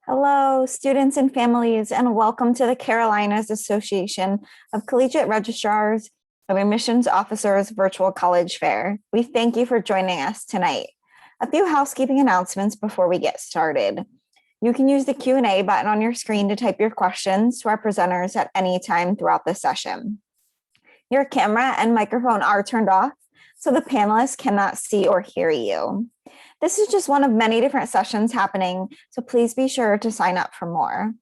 Hello, students and families, and welcome to the Carolinas Association of Collegiate Registrars of Admissions Officers Virtual College Fair. We thank you for joining us tonight. A few housekeeping announcements before we get started. You can use the Q&A button on your screen to type your questions to our presenters at any time throughout the session. Your camera and microphone are turned off, so the panelists cannot see or hear you. This is just one of many different sessions happening, so please be sure to sign up for more.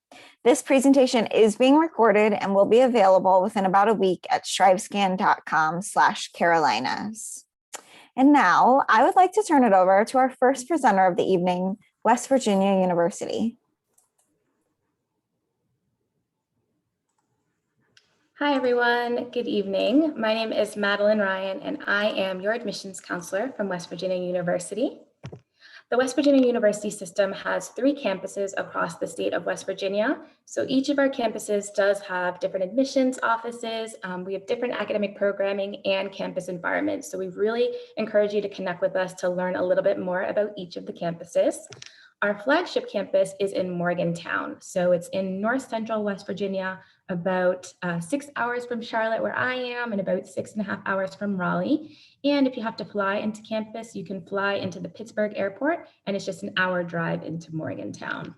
This presentation is being recorded and will be available within about a week at strivescan.com/Carolinas. And now I would like to turn it over to our first presenter of the evening, West Virginia University. Hi, everyone. Good evening. My name is Madeline Ryan, and I am your admissions counselor from West Virginia University. The West Virginia University system has 3 campuses across the state of West Virginia. So each of our campuses does have different admissions offices. We have different academic programming and campus environments. So we really encourage you to connect with us to learn a little bit more about each of the campuses. Our flagship campus is in Morgantown. So it's in north central West Virginia, about 6 hours from Charlotte, where I am, and about 6.5 hours from Raleigh. And if you have to fly into campus, you can fly into the Pittsburgh airport, and it's just an hour drive into Morgantown.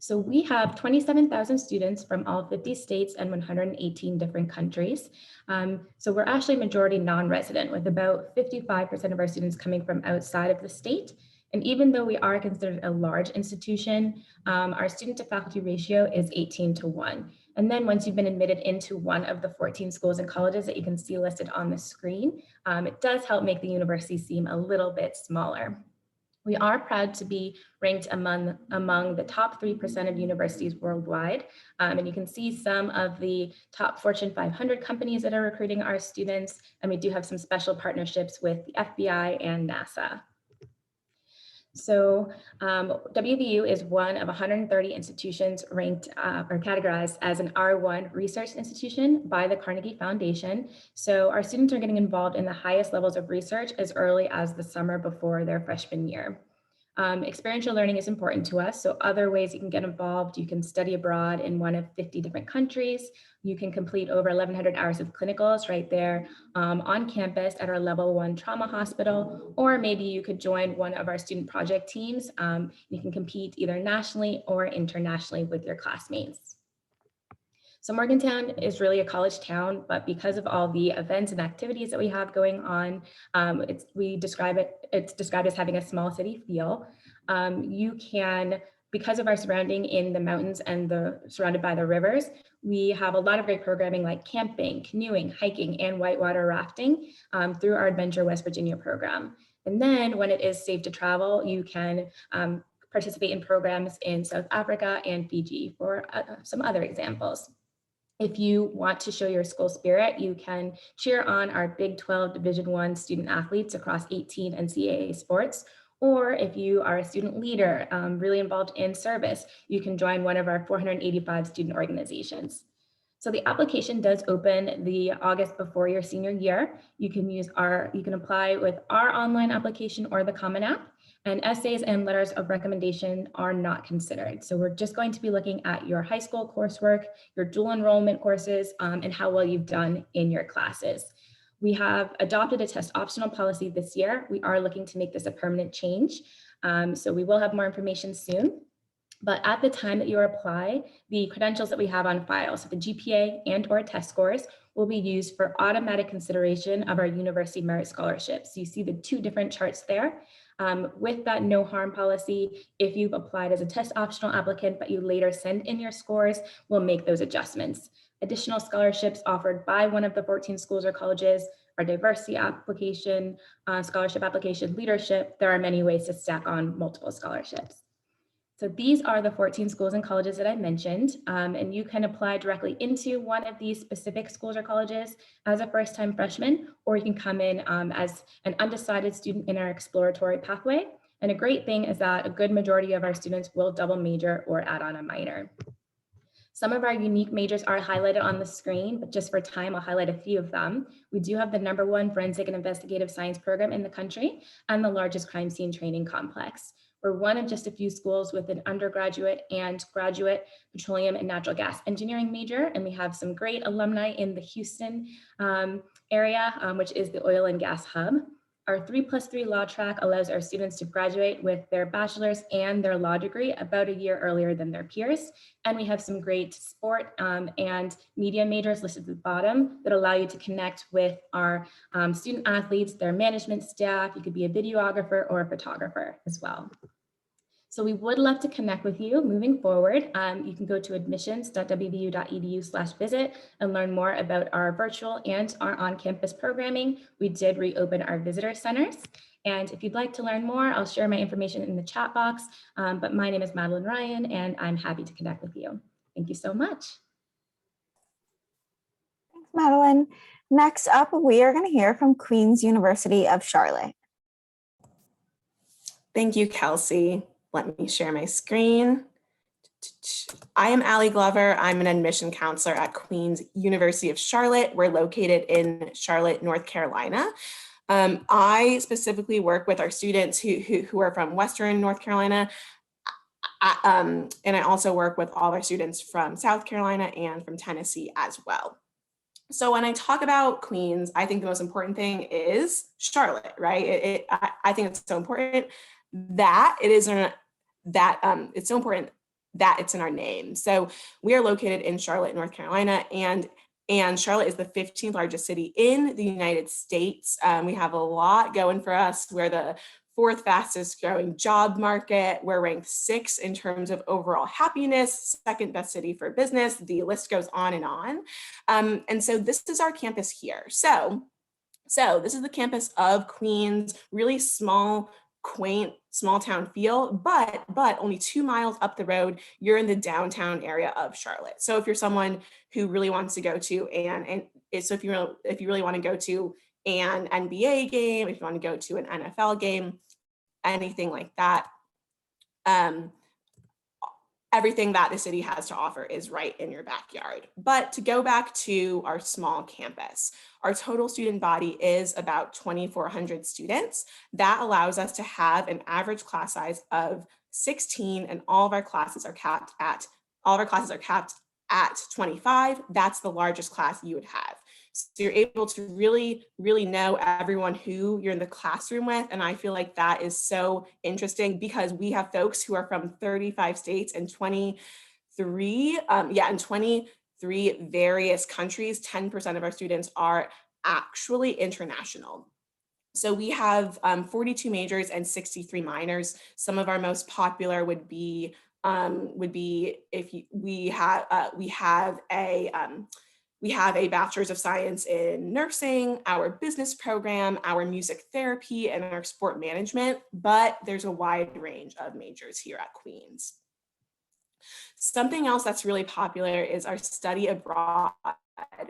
So we have 27,000 students from all 50 states and 118 different countries. So we're actually majority non-resident, with about 55% of our students coming from outside of the state. And even though we are considered a large institution, our student to faculty ratio is 18:1. And then once you've been admitted into one of the 14 schools and colleges that you can see listed on the screen, it does help make the university seem a little bit smaller. We are proud to be ranked among the top 3% of universities worldwide. And you can see some of the top Fortune 500 companies that are recruiting our students. And we do have some special partnerships with the FBI and NASA. So WVU is one of 130 institutions ranked or categorized as an R1 research institution by the Carnegie Foundation. So our students are getting involved in the highest levels of research as early as the summer before their freshman year. Experiential learning is important to us. So other ways you can get involved: you can study abroad in one of 50 different countries. You can complete over 1,100 hours of clinicals right there on campus at our level 1 trauma hospital, or maybe you could join one of our student project teams. You can compete either nationally or internationally with your classmates. So Morgantown is really a college town, but because of all the events and activities that we have going on, it's described as having a small city feel. You can, because of our surrounding in the mountains and surrounded by the rivers, we have a lot of great programming like camping, canoeing, hiking, and whitewater rafting through our Adventure West Virginia program. And then when it is safe to travel, you can participate in programs in South Africa and Fiji, for some other examples. If you want to show your school spirit, you can cheer on our Big 12 Division I student athletes across 18 NCAA sports. Or if you are a student leader really involved in service, you can join one of our 485 student organizations. So the application does open the August before your senior year. You can apply with our online application or the Common App. And essays and letters of recommendation are not considered. So we're just going to be looking at your high school coursework, your dual enrollment courses, and how well you've done in your classes. We have adopted a test optional policy this year. We are looking to make this a permanent change. So we will have more information soon. But at the time that you apply, the credentials that we have on file, so the GPA and/or test scores, will be used for automatic consideration of our University Merit Scholarships. So you see the 2 different charts there. With that no harm policy, if you've applied as a test optional applicant, but you later send in your scores, we'll make those adjustments. Additional scholarships offered by one of the 14 schools or colleges, our diversity application, scholarship application, leadership. There are many ways to stack on multiple scholarships. So these are the 14 schools and colleges that I mentioned, and you can apply directly into one of these specific schools or colleges as a first-time freshman, or you can come in as an undecided student in our exploratory pathway. And a great thing is that a good majority of our students will double major or add on a minor. Some of our unique majors are highlighted on the screen, but just for time, I'll highlight a few of them. We do have the #1 forensic and investigative science program in the country and the largest crime scene training complex. We're one of just a few schools with an undergraduate and graduate petroleum and natural gas engineering major, and we have some great alumni in the Houston area, which is the oil and gas hub. Our 3+3 law track allows our students to graduate with their bachelor's and their law degree about a year earlier than their peers. And we have some great sport and media majors listed at the bottom that allow you to connect with our student athletes, their management staff. You could be a videographer or a photographer as well. So we would love to connect with you moving forward. You can go to admissions.wvu.edu/visit and learn more about our virtual and our on-campus programming. We did reopen our visitor centers. And if you'd like to learn more, I'll share my information in the chat box. But my name is Madeline Ryan, and I'm happy to connect with you. Thank you so much. Thanks, Madeline. Next up, we are going to hear from Queen's University of Charlotte. Thank you, Kelsey. Let me share my screen. I am Allie Glover. I'm an admission counselor at Queen's University of Charlotte. We're located in Charlotte, North Carolina. I specifically work with our students who are from Western North Carolina. And I also work with all our students from South Carolina and from Tennessee as well. So when I talk about Queens, I think the most important thing is Charlotte, right? I think it's so important that it's so important that it's in our name. So we are located in Charlotte, North Carolina, and Charlotte is the 15th largest city in the United States. We have a lot going for us. We're the 4th fastest growing job market. We're ranked 6th in terms of overall happiness, 2nd best city for business. The list goes on and on. And so this is our campus here. So this is the campus of Queens, really small, quaint, small town feel, but only 2 miles up the road, you're in the downtown area of Charlotte. So if you're someone who really wants to go to if you really want to go to an NBA game, if you want to go to an NFL game, anything like that, everything that the city has to offer is right in your backyard. But to go back to our small campus, our total student body is about 2,400 students. That allows us to have an average class size of 16, and all of our classes are capped at 25. That's the largest class you would have. So you're able to really, really know everyone who you're in the classroom with. And I feel like that is so interesting because we have folks who are from 35 states and 23 various countries. 10% of our students are actually international. So we have 42 majors and 63 minors. Some of our most popular would be we have a bachelor's of science in nursing, our business program, our music therapy, and our sport management, but there's a wide range of majors here at Queen's. Something else that's really popular is our study abroad.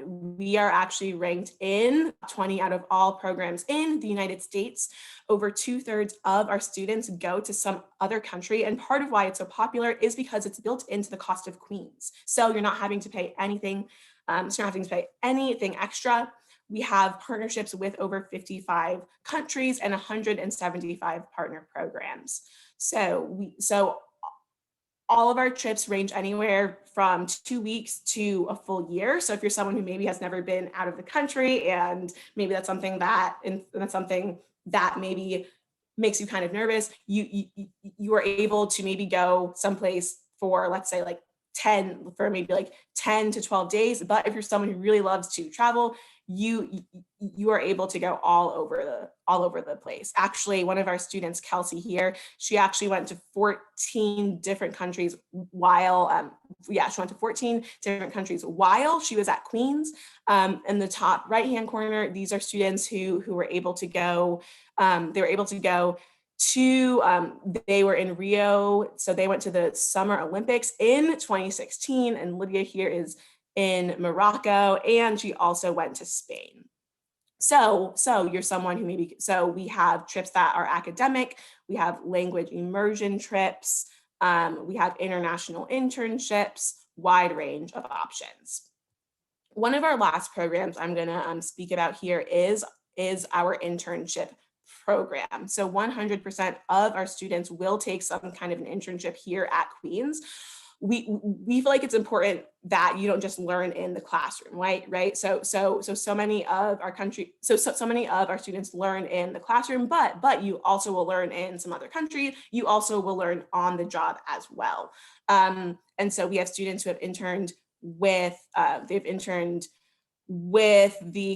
We are actually ranked in 20 out of all programs in the United States. Over 2/3 of our students go to some other country, and part of why it's so popular is because it's built into the cost of Queen's. So you're not having to pay anything. Extra. We have partnerships with over 55 countries and 175 partner programs. So all of our trips range anywhere from 2 weeks to a full year. So if you're someone who maybe has never been out of the country, and maybe that's something that maybe makes you kind of nervous, you are able to maybe go someplace for, let's say, like 10 to 12 days. But if you're someone who really loves to travel, you are able to go all over the place. Actually, one of our students, Kelsey here, she actually went to 14 different countries while she was at Queen's. In the top right-hand corner, these are students who were able to go. They were in Rio, so they went to the Summer Olympics in 2016, and Lydia here is in Morocco, and she also went to Spain. So you're someone who we have trips that are academic, we have language immersion trips, we have international internships, wide range of options. One of our last programs I'm going to speak about here is our internship program. So 100% of our students will take some kind of an internship here at Queens. We feel like it's important that you don't just learn in the classroom, right? So many of our students learn in the classroom, but you also will learn in some other country. You also will learn on the job as well. And so we have students who have interned with the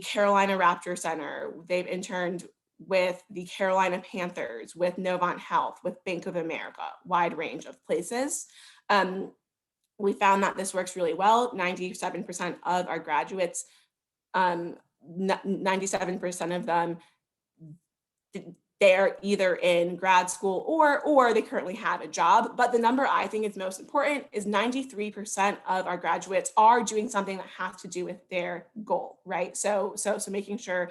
Carolina Raptor Center. They've interned with the Carolina Panthers, with Novant Health, with Bank of America, wide range of places. We found that this works really well. 97% of our graduates, 97% of them, they're either in grad school or they currently have a job. But the number I think is most important is 93% of our graduates are doing something that has to do with their goal, right? So making sure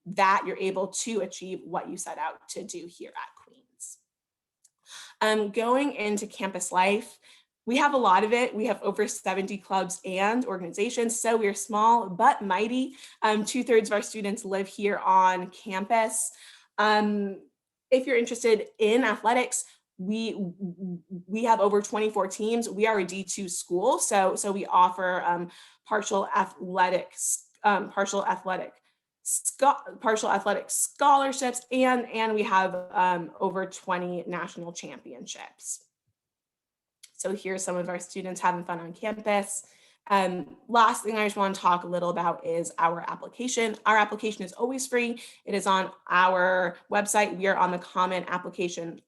that you're able to achieve what you set out to do here at Queens. Going into campus life, we have a lot of it. We have over 70 clubs and organizations, so we're small but mighty. 2/3 of our students live here on campus. If you're interested in athletics, we have over 24 teams. We are a D2 school, so we offer partial athletic scholarships, and we have over 20 national championships. So here's some of our students having fun on campus. Last thing I just want to talk a little about is our application. Our application is always free. It is on our website. We are on the common application.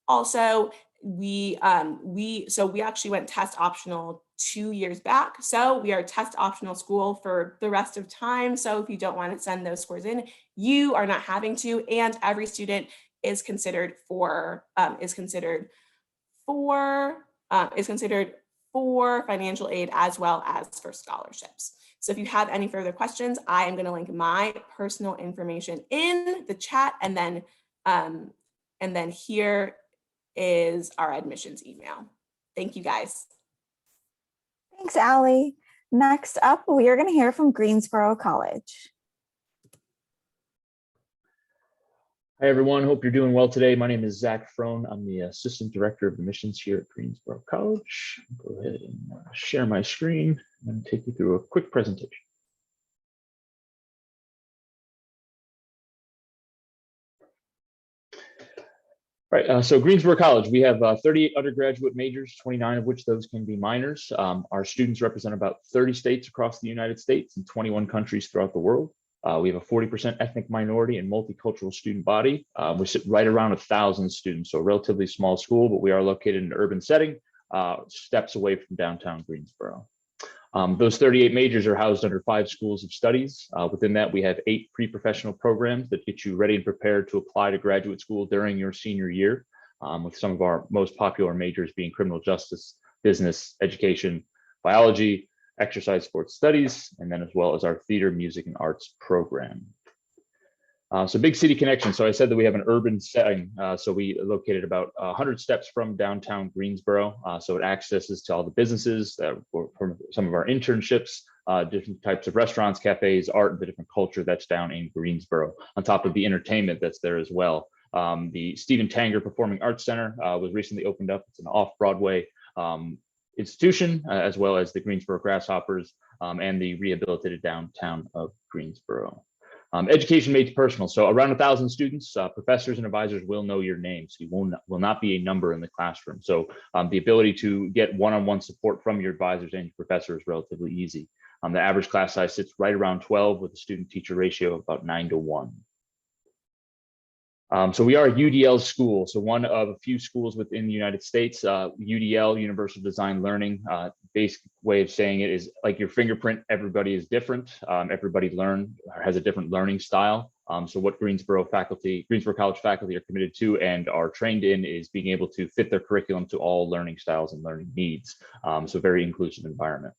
Also, we actually went test optional 2 years back. So we are a test optional school for the rest of time. So if you don't want to send those scores in, you are not having to, and every student is considered for financial aid as well as for scholarships. So if you have any further questions, I am going to link my personal information in the chat, and then here is our admissions email. Thank you, guys. Thanks, Allie. Next up, we are going to hear from Greensboro College. Hi, everyone. Hope you're doing well today. My name is Zach Frone. I'm the Assistant Director of Admissions here at Greensboro College. I'll go ahead and share my screen and take you through a quick presentation. Right, so Greensboro College, we have 38 undergraduate majors, 29 of which those can be minors. Our students represent about 30 states across the United States and 21 countries throughout the world. We have a 40% ethnic minority and multicultural student body. We sit right around 1,000 students, so a relatively small school, but we are located in an urban setting, steps away from downtown Greensboro. Those 38 majors are housed under 5 schools of studies. Within that, we have 8 pre-professional programs that get you ready and prepared to apply to graduate school during your senior year, with some of our most popular majors being criminal justice, business, education, biology, exercise sports studies, and then as well as our theater, music, and arts program. So big city connection. So I said that we have an urban setting. So we located about 100 steps from downtown Greensboro. So it accesses to all the businesses, from some of our internships, different types of restaurants, cafes, art, the different culture that's down in Greensboro, on top of the entertainment that's there as well. The Stephen Tanger Performing Arts Center was recently opened up. It's an off-Broadway institution, as well as the Greensboro Grasshoppers and the rehabilitated downtown of Greensboro. Education made personal. So around 1,000 students, professors and advisors will know your name. So you will not be a number in the classroom. So the ability to get one-on-one support from your advisors and your professor is relatively easy. The average class size sits right around 12 with a student-teacher ratio of about 9-to-1. So we are a UDL school, so one of a few schools within the United States. UDL, Universal Design Learning, basic way of saying it is like your fingerprint, everybody is different. Everybody has a different learning style. So what Greensboro College faculty are committed to and are trained in is being able to fit their curriculum to all learning styles and learning needs. So very inclusive environment.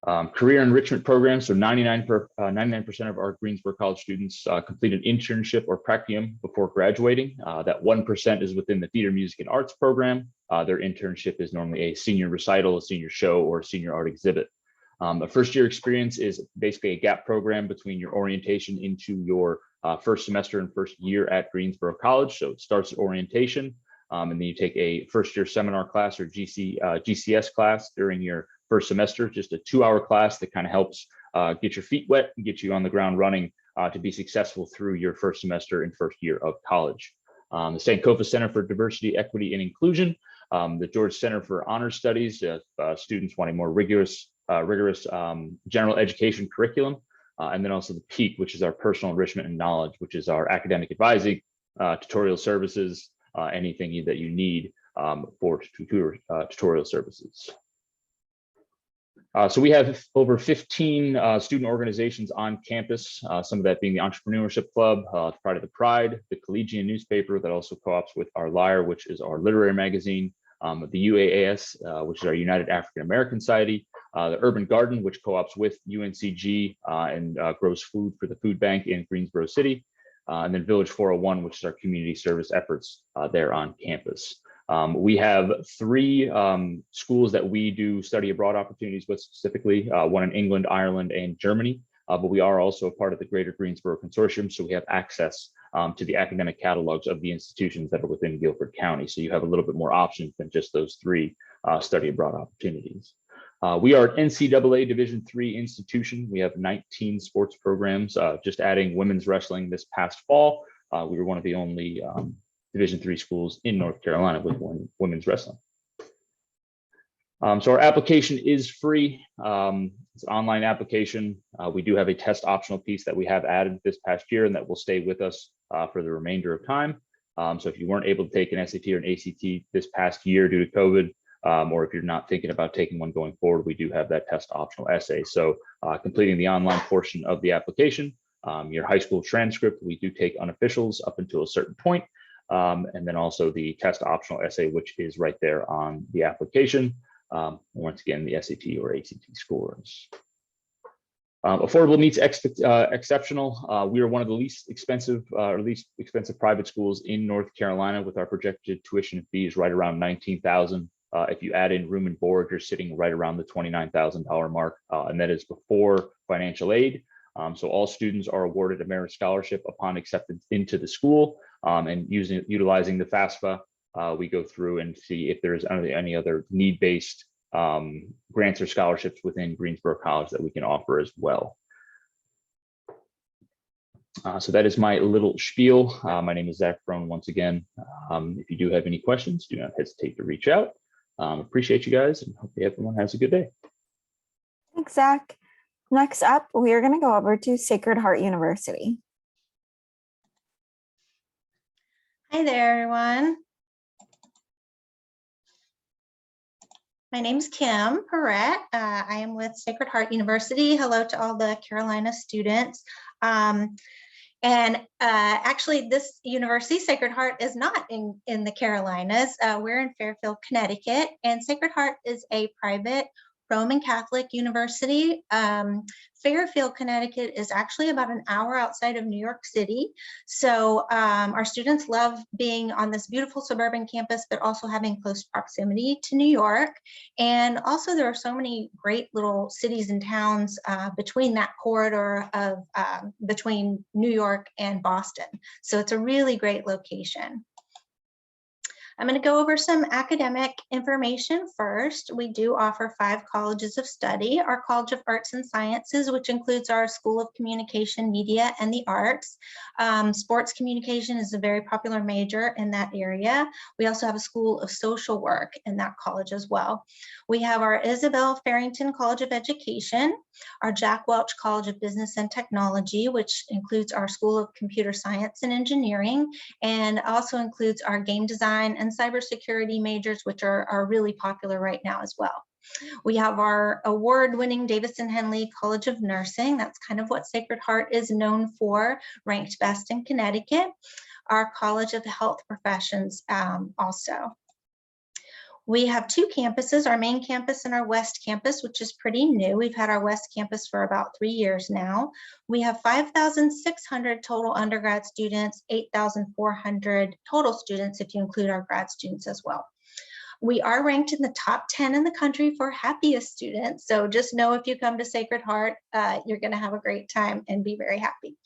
Career enrichment programs, so 99% of our Greensboro College students complete an internship or practicum before graduating. That 1% is within the theater, music, and arts program. Their internship is normally a senior recital, a senior show, or a senior art exhibit. A first-year experience is basically a gap program between your orientation into your first semester and first year at Greensboro College. So it starts at orientation, and then you take a first-year seminar class or GCS class during your first semester, just a 2-hour class that kind of helps get your feet wet and get you on the ground running to be successful through your first semester and first year of college. The Sankofa Center for Diversity, Equity, and Inclusion, the George Center for Honor Studies, students want a more rigorous general education curriculum, and then also the PEAK, which is our personal enrichment and knowledge, which is our academic advising, tutorial services, anything that you need for tutorial services. So we have over 15 student organizations on campus, some of that being the Entrepreneurship Club, Pride of the Pride, the Collegian newspaper that also co-ops with our Lyre, which is our literary magazine, the UAAS, which is our United African American Society, the Urban Garden, which co-ops with UNCG and grows food for the food bank in Greensboro City, and then Village 401, which is our community service efforts there on campus. We have 3 schools that we do study abroad opportunities with specifically, one in England, Ireland, and Germany, but we are also a part of the Greater Greensboro Consortium, so we have access to the academic catalogs of the institutions that are within Guilford County. So you have a little bit more options than just those 3 study abroad opportunities. We are an NCAA Division III institution. We have 19 sports programs, just adding women's wrestling this past fall. We were one of the only Division III schools in North Carolina with women's wrestling. So our application is free. It's an online application. We do have a test optional piece that we have added this past year and that will stay with us for the remainder of time. So if you weren't able to take an SAT or an ACT this past year due to COVID, or if you're not thinking about taking one going forward, we do have that test optional essay. So completing the online portion of the application, your high school transcript, we do take unofficials up until a certain point. And then also the test optional essay, which is right there on the application. Once again, the SAT or ACT scores. Affordable meets exceptional. We are one of the least expensive private schools in North Carolina, with our projected tuition fees right around $19,000. If you add in room and board, you're sitting right around the $29,000 mark, and that is before financial aid. So all students are awarded a merit scholarship upon acceptance into the school, and utilizing the FAFSA, we go through and see if there's any other need-based grants or scholarships within Greensboro College that we can offer as well. So that is my little spiel. My name is Zach Brown once again. If you do have any questions, do not hesitate to reach out. Appreciate you guys and hope everyone has a good day. Thanks, Zach. Next up, we are going to go over to Sacred Heart University. Hi there, everyone. My name is Kim Perrette. I am with Sacred Heart University. Hello to all the Carolina students. Actually, this university, Sacred Heart, is not in the Carolinas. We're in Fairfield, Connecticut, and Sacred Heart is a private Roman Catholic university. Fairfield, Connecticut is actually about an hour outside of New York City. So our students love being on this beautiful suburban campus, but also having close proximity to New York. And also there are so many great little cities and towns between that corridor of between New York and Boston. So it's a really great location. I'm going to go over some academic information first. We do offer 5 colleges of study. Our College of Arts and Sciences, which includes our School of Communication, Media, and the Arts. Sports communication is a very popular major in that area. We also have a School of Social Work in that college as well. We have our Isabel Farrington College of Education, our Jack Welch College of Business and Technology, which includes our School of Computer Science and Engineering, and also includes our Game Design and Cybersecurity majors, which are really popular right now as well. We have our award-winning Davidson-Henley College of Nursing. That's kind of what Sacred Heart is known for, ranked best in Connecticut. Our College of Health Professions also. We have two campuses, our main campus and our West campus, which is pretty new. We've had our West campus for about 3 years now. We have 5,600 total undergrad students, 8,400 total students if you include our grad students as well. We are ranked in the top 10 in the country for happiest students. So just know if you come to Sacred Heart, you're going to have a great time and be very happy.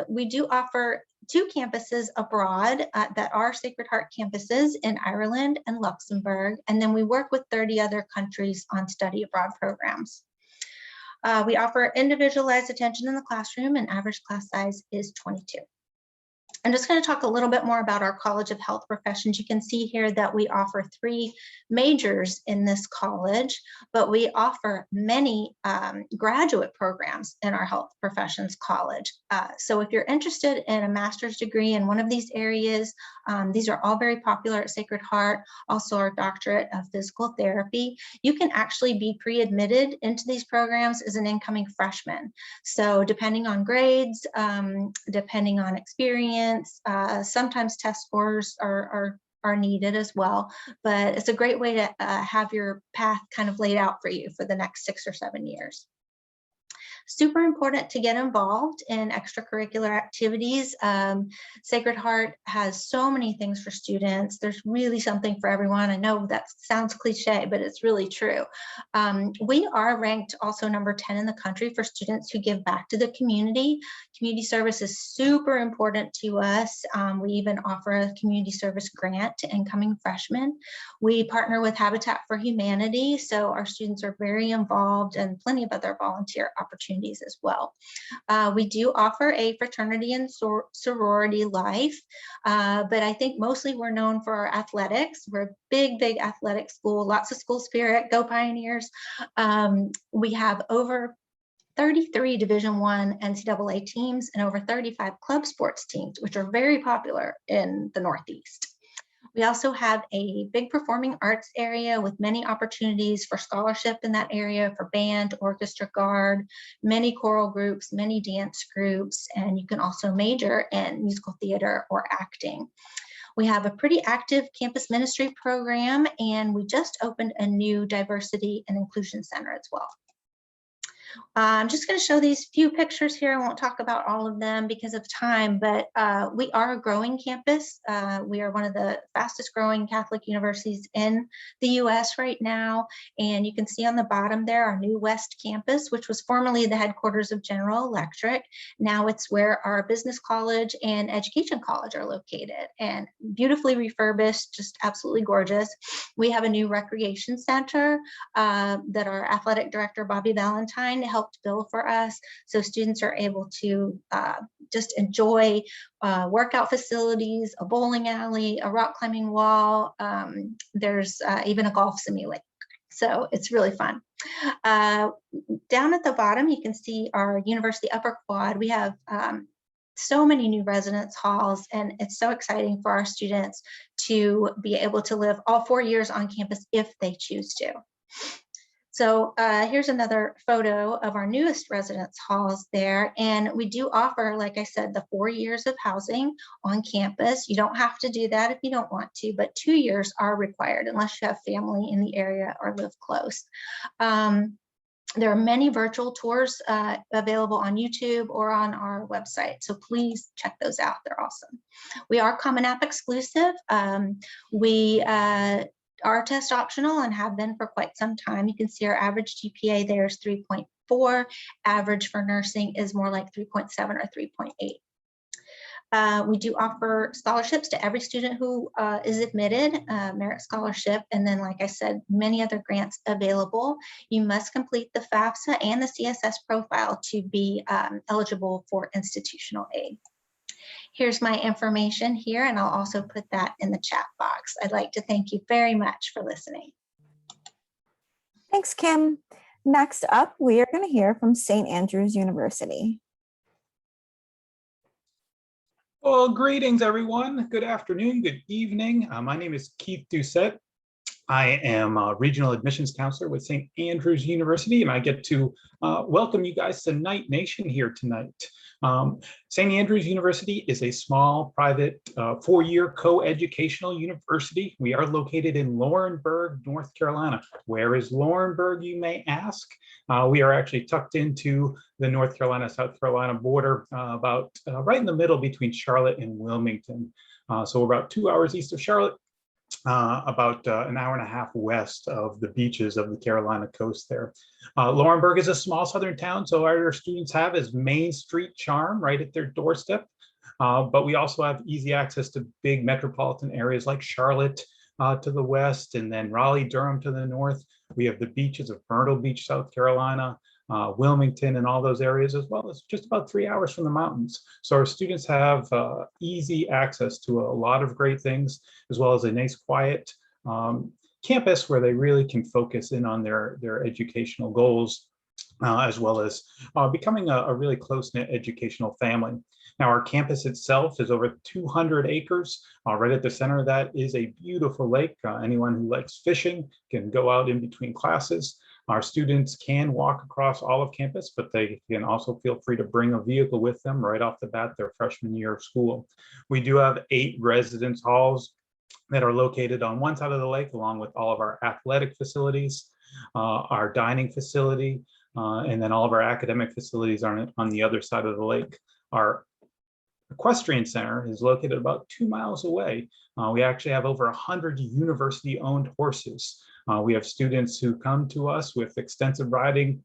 We do offer 2 campuses abroad that are Sacred Heart campuses in Ireland and Luxembourg. And then we work with 30 other countries on study abroad programs. We offer individualized attention in the classroom, and average class size is 22. I'm just going to talk a little bit more about our College of Health Professions. You can see here that we offer 3 majors in this college, but we offer many graduate programs in our Health Professions College. So if you're interested in a master's degree in one of these areas, these are all very popular at Sacred Heart, also our doctorate of physical therapy. You can actually be pre-admitted into these programs as an incoming freshman. So depending on grades, depending on experience, sometimes test scores are needed as well, but it's a great way to have your path kind of laid out for you for the next 6 or 7 years. Super important to get involved in extracurricular activities. Sacred Heart has so many things for students. There's really something for everyone. I know that sounds cliche, but it's really true. We are ranked also number 10 in the country for students who give back to the community. Community service is super important to us. We even offer a community service grant to incoming freshmen. We partner with Habitat for Humanity, so our students are very involved, and plenty of other volunteer opportunities as well. We do offer a fraternity and sorority life, but I think mostly we're known for our athletics. We're a big athletic school, lots of school spirit, go Pioneers. We have over 33 Division I NCAA teams and over 35 club sports teams, which are very popular in the Northeast. We also have a big performing arts area with many opportunities for scholarship in that area for band, orchestra, guard, many choral groups, many dance groups, and you can also major in musical theater or acting. We have a pretty active campus ministry program, and we just opened a new diversity and inclusion center as well. I'm just going to show these few pictures here. I won't talk about all of them because of time, but we are a growing campus. We are one of the fastest growing Catholic universities in the US right now. And you can see on the bottom there our new West campus, which was formerly the headquarters of General Electric. Now it's where our business college and education college are located, and beautifully refurbished, just absolutely gorgeous. We have a new recreation center that our athletic director, Bobby Valentine, helped build for us, so students are able to just enjoy workout facilities, a bowling alley, a rock climbing wall. There's even a golf simulator, so it's really fun. Down at the bottom, you can see our University Upper Quad. We have so many new residence halls, and it's so exciting for our students to be able to live all 4 years on campus if they choose to. So here's another photo of our newest residence halls there. And we do offer, like I said, the 4 years of housing on campus. You don't have to do that if you don't want to, but 2 years are required unless you have family in the area or live close. There are many virtual tours available on YouTube or on our website, so please check those out. They're awesome. We are Common App exclusive. We are test optional and have been for quite some time. You can see our average GPA there is 3.4. Average for nursing is more like 3.7 or 3.8. We do offer scholarships to every student who is admitted, merit scholarship, and then, like I said, many other grants available. You must complete the FAFSA and the CSS profile to be eligible for institutional aid. Here's my information here, and I'll also put that in the chat box. I'd like to thank you very much for listening. Thanks, Kim. Next up, we are going to hear from St. Andrews University. Well, greetings, everyone. Good afternoon, good evening. My name is Keith Doucette. I am a regional admissions counselor with St. Andrews University, and I get to welcome you guys to Night Nation here tonight. St. Andrews University is a small private four-year co-educational university. We are located in Laurinburg, North Carolina. Where is Laurinburg, you may ask? We are actually tucked into the North Carolina-South Carolina border, about right in the middle between Charlotte and Wilmington. So we're about 2 hours east of Charlotte, about an hour and a half west of the beaches of the Carolina coast there. Laurinburg is a small southern town, so our students have is Main Street charm right at their doorstep. But we also have easy access to big metropolitan areas like Charlotte to the west, and then Raleigh, Durham to the north. We have the beaches of Myrtle Beach, South Carolina, Wilmington, and all those areas, as well as just about 3 hours from the mountains. So our students have easy access to a lot of great things, as well as a nice, quiet campus where they really can focus in on their educational goals, as well as becoming a really close-knit educational family. Now, our campus itself is over 200 acres. Right at the center of that is a beautiful lake. Anyone who likes fishing can go out in between classes. Our students can walk across all of campus, but they can also feel free to bring a vehicle with them right off the bat their freshman year of school. We do have 8 residence halls that are located on one side of the lake, along with all of our athletic facilities, our dining facility, and then all of our academic facilities are on the other side of the lake. Our equestrian center is located about 2 miles away. We actually have over 100 university-owned horses. We have students who come to us with extensive riding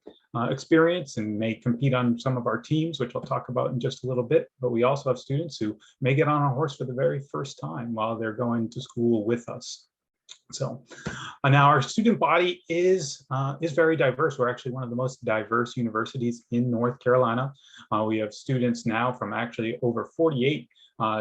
experience and may compete on some of our teams, which I'll talk about in just a little bit. But we also have students who may get on a horse for the very first time while they're going to school with us. So now our student body is very diverse. We're actually one of the most diverse universities in North Carolina. We have students now from actually over 48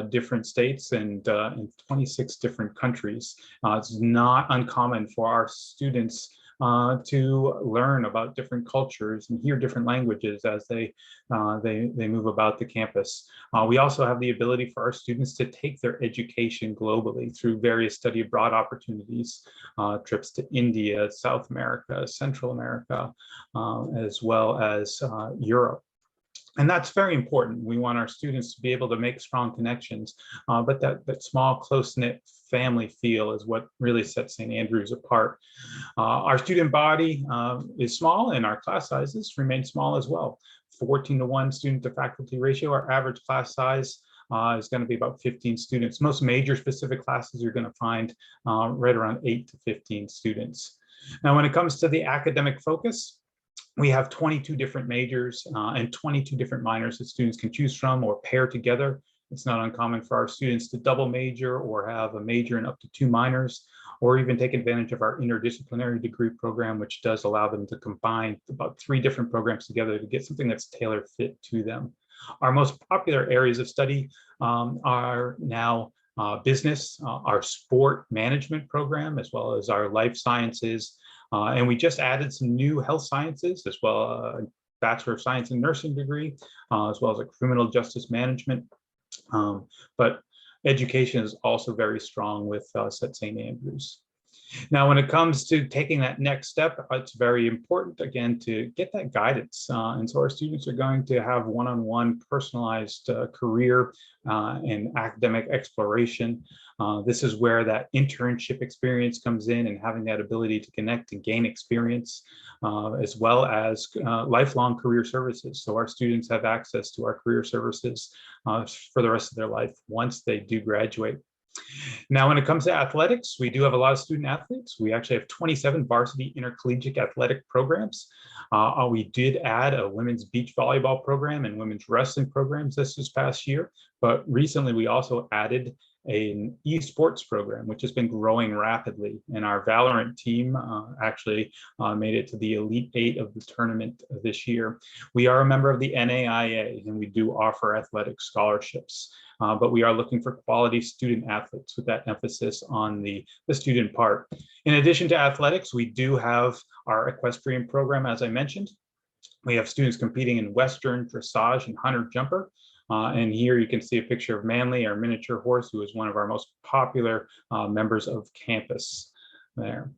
different states and in 26 different countries. It's not uncommon for our students to learn about different cultures and hear different languages as they move about the campus. We also have the ability for our students to take their education globally through various study abroad opportunities, trips to India, South America, Central America, as well as Europe. And that's very important. We want our students to be able to make strong connections, but that small, close-knit family feel is what really sets St. Andrews apart. Our student body is small, and our class sizes remain small as well. 14-to-1 student to faculty ratio. Our average class size is going to be about 15 students. Most major specific classes you're going to find right around 8 to 15 students. Now, when it comes to the academic focus, we have 22 different majors and 22 different minors that students can choose from or pair together. It's not uncommon for our students to double major or have a major and up to 2 minors, or even take advantage of our interdisciplinary degree program, which does allow them to combine about 3 different programs together to get something that's tailor fit to them. Our most popular areas of study are now business, our sport management program, as well as our life sciences. And we just added some new health sciences, as well a Bachelor of Science in Nursing degree, as well as a criminal justice management. But education is also very strong with us at St. Andrews. Now, when it comes to taking that next step, it's very important, again, to get that guidance. And so our students are going to have one-on-one personalized career and academic exploration. This is where that internship experience comes in, and having that ability to connect and gain experience, as well as lifelong career services. So our students have access to our career services for the rest of their life once they do graduate. Now, when it comes to athletics, we do have a lot of student athletes. We actually have 27 varsity intercollegiate athletic programs. We did add a women's beach volleyball program and women's wrestling programs this past year, but recently we also added an esports program, which has been growing rapidly. And our Valorant team actually made it to the Elite 8 of the tournament this year. We are a member of the NAIA, and we do offer athletic scholarships. But we are looking for quality student athletes with that emphasis on the student part. In addition to athletics, we do have our equestrian program, as I mentioned. We have students competing in Western, dressage, and hunter jumper. And here you can see a picture of Manly, our miniature horse, who is one of our most popular members of campus. there.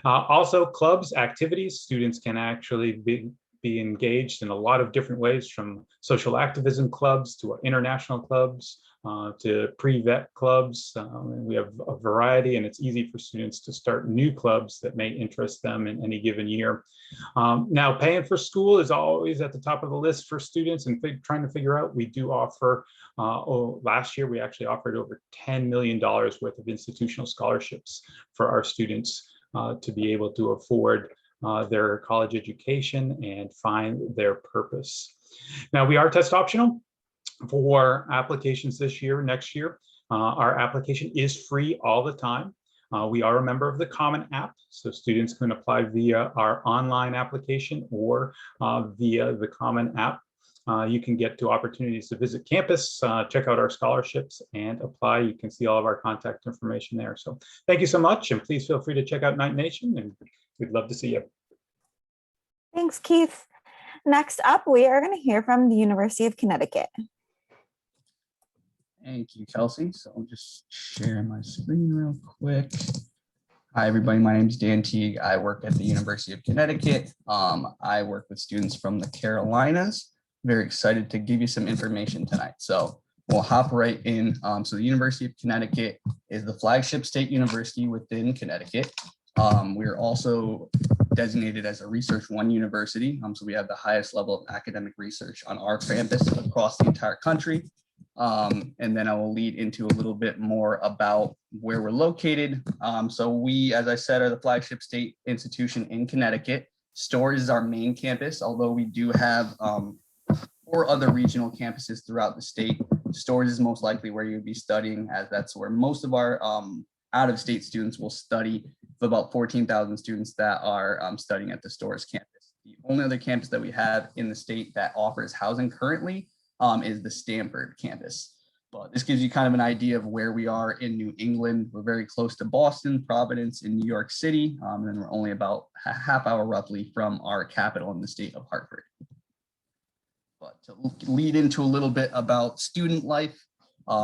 Also, clubs, activities, students can actually be engaged in a lot of different ways, from social activism clubs to international clubs to pre-vet clubs. And we have a variety, and it's easy for students to start new clubs that may interest them in any given year. Now, paying for school is always at the top of the list for students, and trying to figure out, we do offer, last year we actually offered over $10 million worth of institutional scholarships for our students to be able to afford their college education and find their purpose. Now, we are test optional for applications this year, next year. Our application is free all the time. We are a member of the Common App, so students can apply via our online application or via the Common App. You can get to opportunities to visit campus, check out our scholarships, and apply. You can see all of our contact information there. So thank you so much, and please feel free to check out Knight Nation, and we'd love to see you. Thanks, Keith. Next up, we are going to hear from the University of Connecticut. Thank you, Kelsey. So I'll just share my screen real quick. Hi, everybody. My name is Dan Teague. I work at the University of Connecticut. I work with students from the Carolinas. Very excited to give you some information tonight. So we'll hop right in. So the University of Connecticut is the flagship state university within Connecticut. We're also designated as a Research 1 university. So we have the highest level of academic research on our campus across the entire country. And then I will lead into a little bit more about where we're located. So we, as I said, are the flagship state institution in Connecticut. Storrs is our main campus, although we do have 4 other regional campuses throughout the state. Storrs is most likely where you'd be studying, as that's where most of our out-of-state students will study, with about 14,000 students that are studying at the Storrs campus. The only other campus that we have in the state that offers housing currently is the Stamford campus. But this gives you kind of an idea of where we are in New England. We're very close to Boston, Providence, and New York City, and then we're only about a half hour roughly from our capital in the state of Hartford. But to lead into a little bit about student life,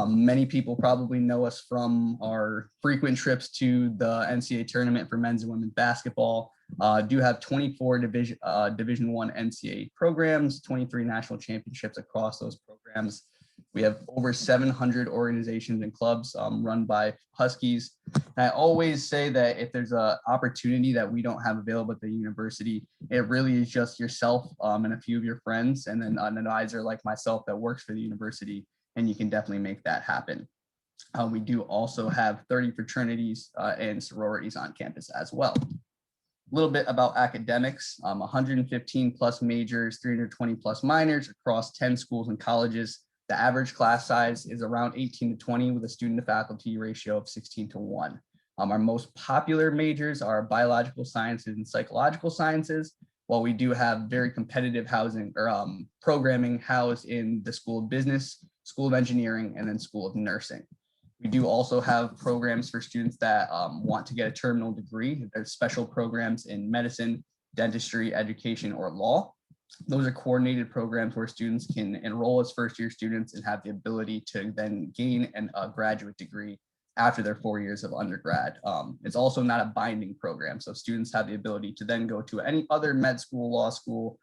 many people probably know us from our frequent trips to the NCAA tournament for men's and women's basketball. Do have 24 Division I NCAA programs, 23 national championships across those programs. We have over 700 organizations and clubs run by Huskies. And I always say that if there's an opportunity that we don't have available at the university, it really is just yourself and a few of your friends, and then an advisor like myself that works for the university, and you can definitely make that happen. We do also have 30 fraternities and sororities on campus as well. A little bit about academics, 115 plus majors, 320 plus minors across 10 schools and colleges. The average class size is around 18 to 20 with a student to faculty ratio of 16 to 1. Our most popular majors are biological sciences and psychological sciences, while we do have very competitive housing or programming housed in the School of Business, School of Engineering, and then School of Nursing. We do also have programs for students that want to get a terminal degree. There's special programs in medicine, dentistry, education, or law. Those are coordinated programs where students can enroll as first-year students and have the ability to then gain a graduate degree after their 4 years of undergrad. It's also not a binding program, so students have the ability to then go to any other med school, law school,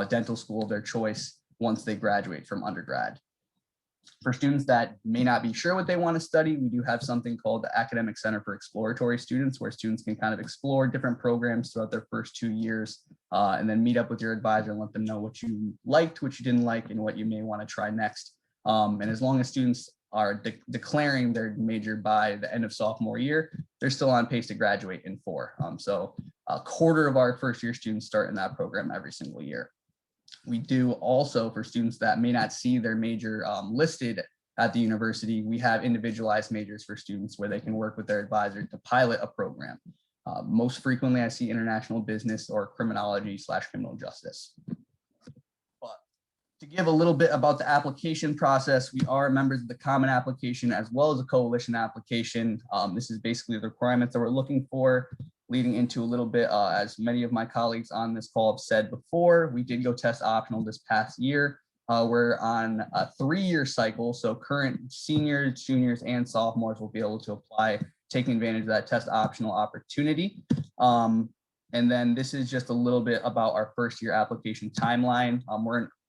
dental school of their choice once they graduate from undergrad. For students that may not be sure what they want to study, we do have something called the Academic Center for Exploratory Students, where students can kind of explore different programs throughout their first 2 years, and then meet up with your advisor and let them know what you liked, what you didn't like, and what you may want to try next. And as long as students are declaring their major by the end of sophomore year, they're still on pace to graduate in 4. So a quarter of our first year students start in that program every single year. We do also, for students that may not see their major listed at the university, we have individualized majors for students where they can work with their advisor to pilot a program. Most frequently, I see international business or criminology/criminal justice. But to give a little bit about the application process, we are members of the Common Application as well as a Coalition application. This is basically the requirements that we're looking for. Leading into a little bit, as many of my colleagues on this call have said before, we did go test optional this past year. We're on a 3-year cycle, so current seniors, juniors, and sophomores will be able to apply taking advantage of that test optional opportunity. And then this is just a little bit about our first year application timeline.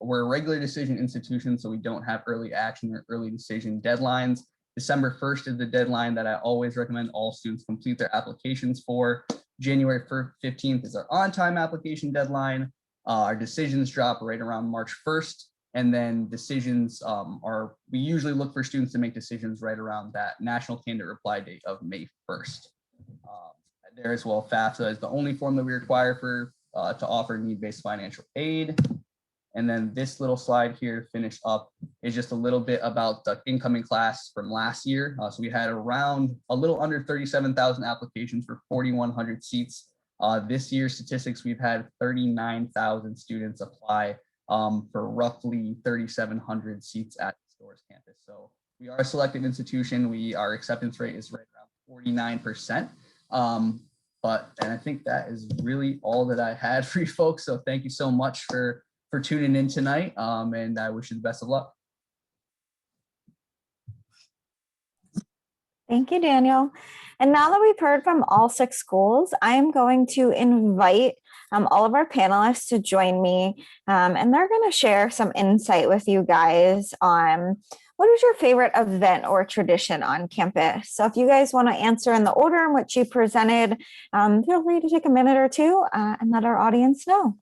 We're a regular decision institution, so we don't have early action or early decision deadlines. December 1st is the deadline that I always recommend all students complete their applications for. January 15th is our on-time application deadline. Our decisions drop right around March 1st. And then decisions we usually look for students to make decisions right around that national candidate reply date of May 1st. There as well, FAFSA is the only form that we require to offer need-based financial aid. And then this little slide here to finish up is just a little bit about the incoming class from last year. So we had around a little under 37,000 applications for 4,100 seats. This year's statistics, we've had 39,000 students apply for roughly 3,700 seats at the Storrs campus. So we are a selective institution. Our acceptance rate is right around 49%. And I think that is really all that I had for you folks. So thank you so much for tuning in tonight. And I wish you the best of luck. Thank you, Daniel. And now that we've heard from all 6 schools, I'm going to invite all of our panelists to join me, and they're going to share some insight with you guys on what is your favorite event or tradition on campus. So if you guys want to answer in the order in which you presented, feel free to take a minute or two and let our audience know.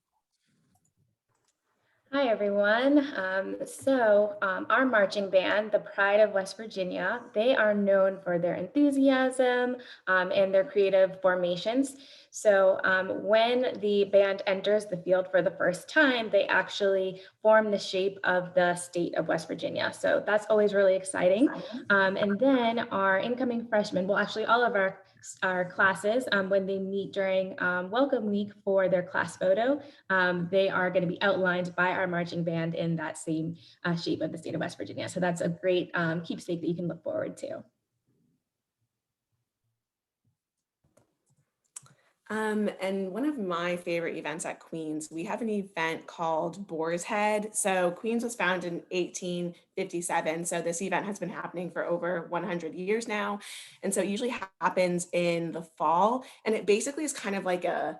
Hi, everyone. Our marching band, the Pride of West Virginia, they are known for their enthusiasm and their creative formations. So when the band enters the field for the first time, they actually form the shape of the state of West Virginia. So that's always really exciting. And then our incoming freshmen, well, actually all of our classes, when they meet during welcome week for their class photo, they are going to be outlined by our marching band in that same shape of the state of West Virginia. So that's a great keepsake that you can look forward to. And one of my favorite events at Queens, we have an event called Boar's Head. So Queens was founded in 1857. So this event has been happening for over 100 years now. And so it usually happens in the fall. And it basically is kind of like a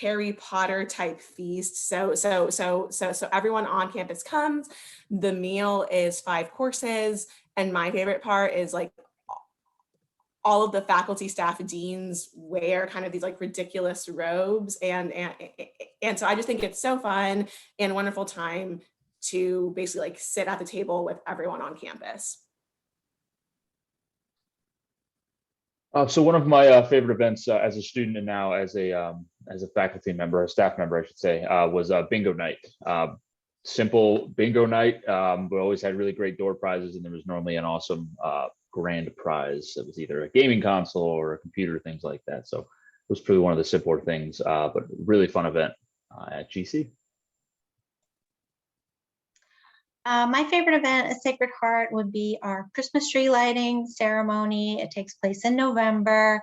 Harry Potter type feast. So everyone on campus comes. The meal is 5 courses. And my favorite part is like all of the faculty, staff, deans wear kind of these like ridiculous robes. And so I just think it's so fun and wonderful time to basically like sit at the table with everyone on campus. So one of my favorite events as a student and now as a faculty member, a staff member, I should say, was bingo night. Simple bingo night. We always had really great door prizes, and there was normally an awesome grand prize. It was either a gaming console or a computer, things like that. So it was probably one of the simpler things, but really fun event at GC. My favorite event at Sacred Heart would be our Christmas tree lighting ceremony. It takes place in November.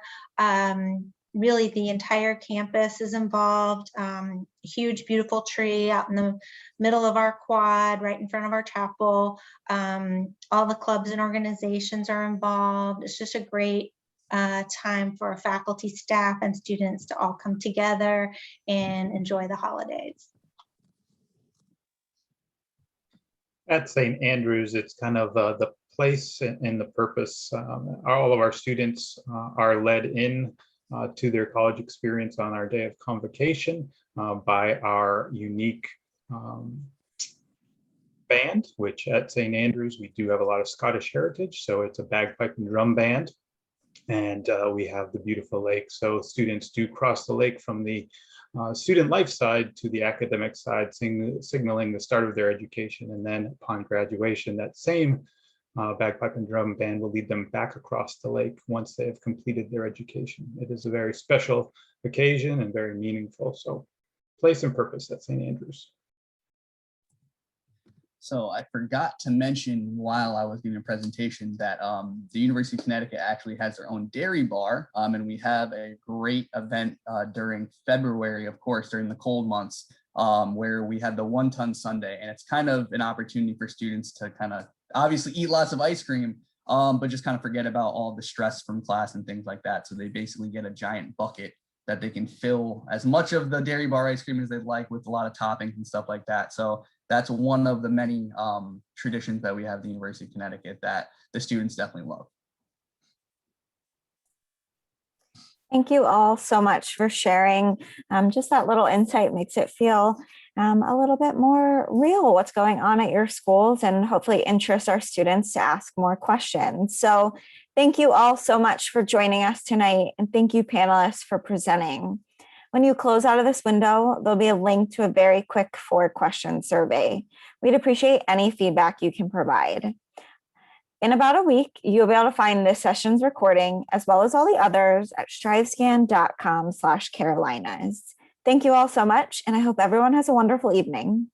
Really, the entire campus is involved. Huge, beautiful tree out in the middle of our quad, right in front of our chapel. All the clubs and organizations are involved. It's just a great time for faculty, staff, and students to all come together and enjoy the holidays. At St. Andrews, it's kind of the place and the purpose. All of our students are led in to their college experience on our day of convocation by our unique band, which at St. Andrews, we do have a lot of Scottish heritage. So it's a bagpipe and drum band. And we have the beautiful lake. So students do cross the lake from the student life side to the academic side, signaling the start of their education. And then upon graduation, that same bagpipe and drum band will lead them back across the lake once they have completed their education. It is a very special occasion and very meaningful. So place and purpose at St. Andrews. So I forgot to mention while I was giving a presentation that the University of Connecticut actually has their own dairy bar, and we have a great event during February, of course, during the cold months, where we had the 1-ton Sundae, and it's kind of an opportunity for students to kind of obviously eat lots of ice cream, but just kind of forget about all the stress from class and things like that. So they basically get a giant bucket that they can fill as much of the dairy bar ice cream as they'd like, with a lot of toppings and stuff like that. So that's one of the many traditions that we have at the University of Connecticut that the students definitely love. Thank you all so much for sharing. Just that little insight makes it feel a little bit more real what's going on at your schools, and hopefully interest our students to ask more questions. So thank you all so much for joining us tonight, and thank you panelists for presenting. When you close out of this window, there'll be a link to a very quick 4-question survey. We'd appreciate any feedback you can provide. In about a week, you'll be able to find this session's recording as well as all the others at strivescan.com/Carolinas. Thank you all so much, and I hope everyone has a wonderful evening.